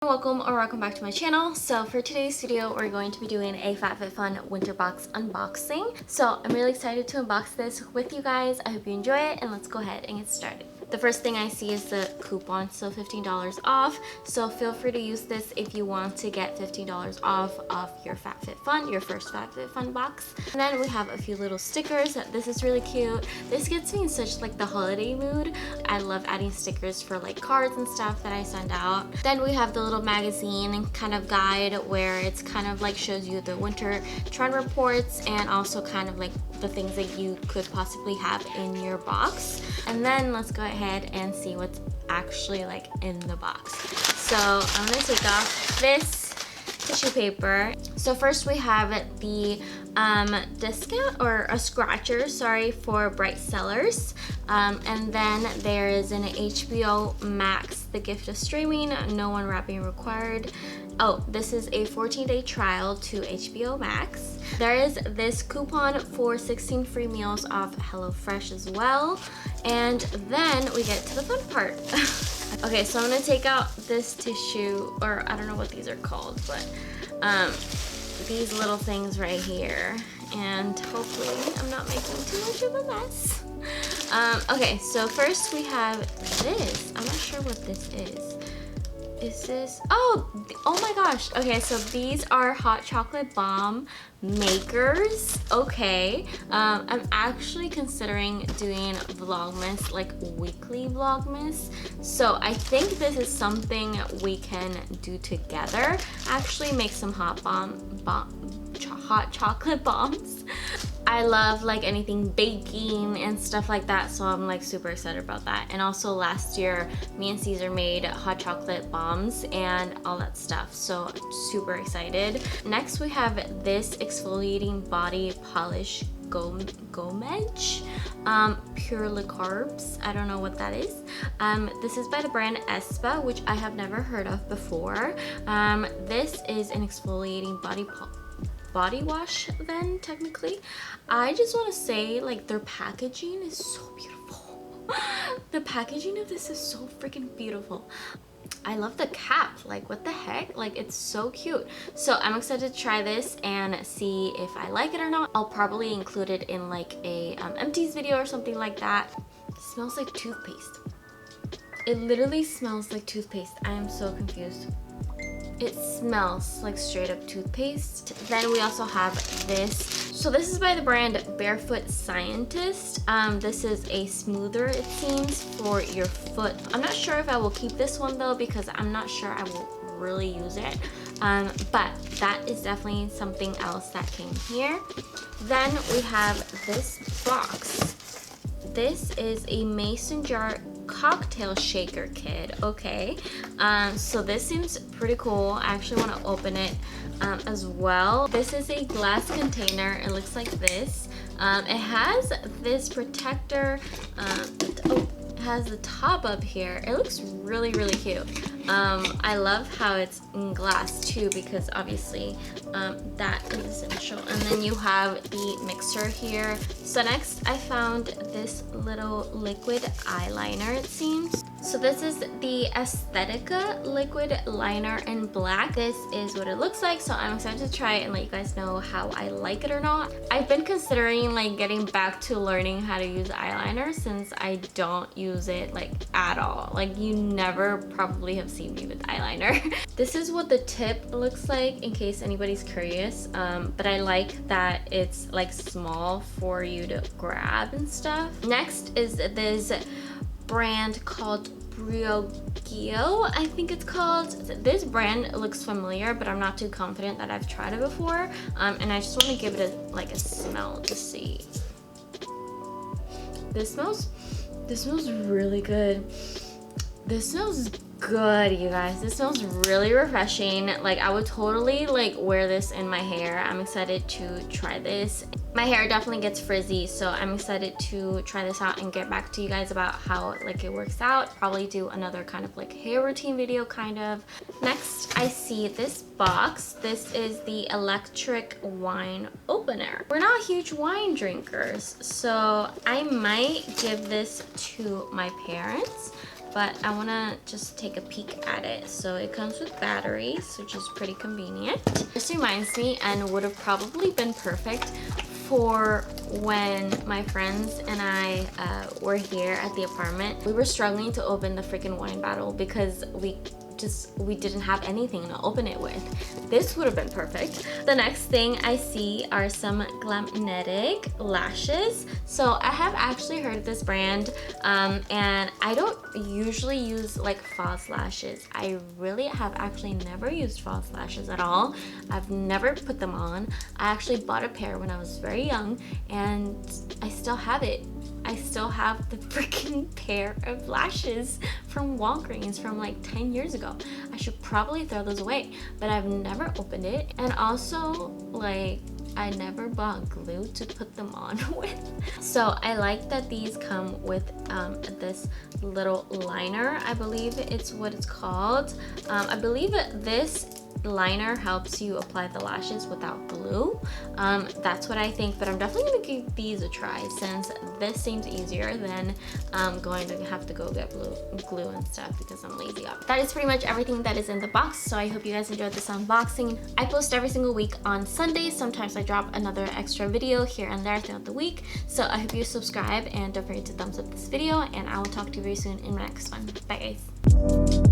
Welcome or welcome back to my channel. So for today's video, we're going to be doing a FabFitFun winter box unboxing. So I'm really excited to unbox this with you guys. I hope you enjoy it, and let's go ahead and get started. The first thing I see is the coupon, so $15 off. So feel free to use this if you want to get $15 off your FabFitFun, your first FabFitFun box. And then we have a few little stickers. This is really cute. This gets me in such like the holiday mood. I love adding stickers for like cards and stuff that I send out. Then we have the little magazine kind of guide where it's kind of like shows you the winter trend reports and also kind of like the things that you could possibly have in your box. And then let's go ahead and see what's actually like in the box. So I'm gonna take off this tissue paper. So first we have the discount or a scratcher, sorry, for bright sellers. And then there is an HBO Max, the gift of streaming, no unwrapping required. Oh, this is a 14-day trial to HBO Max. There is this coupon for 16 free meals off HelloFresh as well. And then we get to the fun part. Okay, so I'm gonna take out this tissue, or I don't know what these are called, but these little things right here. And hopefully I'm not making too much of a mess. Okay, so first we have this. I'm not sure what this is. Is this, oh my gosh. Okay, so these are hot chocolate bomb makers. Okay, I'm actually considering doing vlogmas, like weekly vlogmas. So I think this is something we can do together. Actually make some hot chocolate bombs. I love like anything baking and stuff like that, so I'm like super excited about that. And also last year me and Caesar made hot chocolate bombs and all that stuff, so super excited. Next we have this exfoliating body polish Gomage, purely carbs. I don't know what that is. This is by the brand Espa, which I have never heard of before. This is an exfoliating body wash then, technically. I just want to say, like, their packaging is so beautiful. The packaging of this is so freaking beautiful. I love the cap, like what the heck, like it's so cute. So I'm excited to try this and see if I like it or not. I'll probably include it in like a empties video or something like that. It smells like toothpaste. It literally smells like toothpaste. I am so confused. It smells like straight up toothpaste. Then we also have this. So this is by the brand Barefoot Scientist. This is a smoother, it seems, for your foot. I'm not sure if I will keep this one though, because I'm not sure I will really use it. But that is definitely something else that came here. Then we have this box. This is a mason jar cocktail shaker kit. Okay, so this seems pretty cool. I actually want to open it as well. This is a glass container. It looks like this. It has this protector. Oh, it has the top up here. It looks really cute. I love how it's in glass too, because obviously that is essential. And then you have the mixer here. So next I found this little liquid eyeliner, it seems. So this is the Aesthetica liquid liner in black. This is what it looks like, so I'm excited to try it and let you guys know how I like it or not. I've been considering like getting back to learning how to use eyeliner, since I don't use it like at all. Like you never probably have seen me with eyeliner. This is what the tip looks like, in case anybody's curious. But I like that it's like small for you to grab and stuff. Next is this brand called Briogeo, I think it's called. This brand looks familiar, but I'm not too confident that I've tried it before. And I just want to give it a smell to see. This smells really good. This smells good, you guys. This smells really refreshing. Like I would totally like wear this in my hair. I'm excited to try this. My hair definitely gets frizzy, so I'm excited to try this out and get back to you guys about how like it works out. Probably do another kind of like hair routine video kind of. Next I see this box. This is the electric wine opener. We're not huge wine drinkers, so I might give this to my parents. but I want to just take a peek at it. So it comes with batteries, which is pretty convenient. This reminds me, and would have probably been perfect for when my friends and I were here at the apartment. We were struggling to open the freaking wine bottle because we didn't have anything to open it with. This would have been perfect. The next thing I see are some Glamnetic lashes. So I have actually heard of this brand, and I don't usually use like false lashes. I really have actually never used false lashes at all. I've never put them on. I actually bought a pair when I was very young, and I still have it. I still have the freaking pair of lashes from Walgreens from like 10 years ago. I should probably throw those away, but I've never opened it. And also, like, I never bought glue to put them on with. So I like that these come with this little liner. I believe it's what it's called. I believe this liner helps you apply the lashes without glue. That's what I think, but I'm definitely gonna give these a try since this seems easier than going to have to go get glue and stuff because I'm lazy. That is pretty much everything that is in the box, so I hope you guys enjoyed this unboxing. I post every single week on Sundays. Sometimes I drop another extra video here and there throughout the week, so I hope you subscribe and don't forget to thumbs up this video, and I will talk to you very soon in the next one. Bye guys.